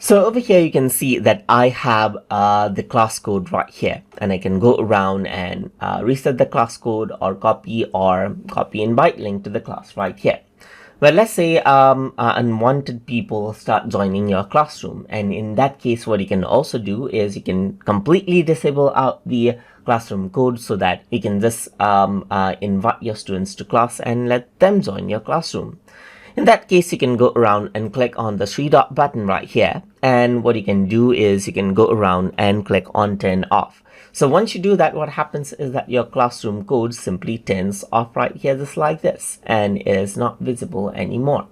So over here you can see that I have the class code right here, and I can go around and reset the class code or copy invite link to the class right here. Well, let's say unwanted people start joining your classroom, and in that case what you can also do is you can completely disable out the classroom code so that you can just invite your students to class and let them join your classroom. In that case, you can go around and click on the three dot button right here, and what you can do is you can go around and click on turn off. So once you do that, what happens is that your classroom code simply turns off right here, just like this, and is not visible anymore.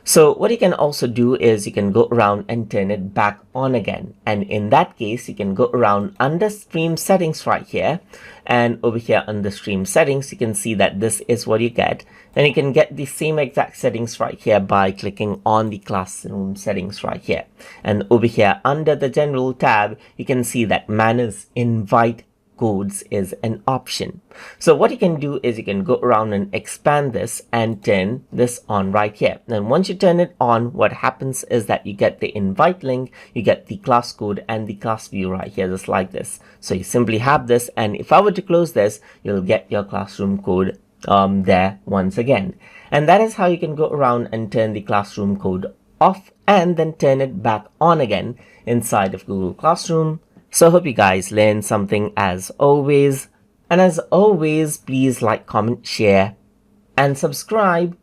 So what you can also do is you can go around and turn it back on again, and in that case you can go around under stream settings right here, and over here under stream settings you can see that this is what you get, and you can get the same exact settings right here by clicking on the classroom settings right here, and over here under the general tab you can see that manners invite codes is an option. So what you can do is you can go around and expand this and turn this on right here. And once you turn it on, what happens is that you get the invite link, you get the class code and the class view right here, just like this. So you simply have this, and if I were to close this, you'll get your classroom code there once again. And that is how you can go around and turn the classroom code off and then turn it back on again inside of Google Classroom. So I hope you guys learned something as always. And as always, please like, comment, share, and subscribe.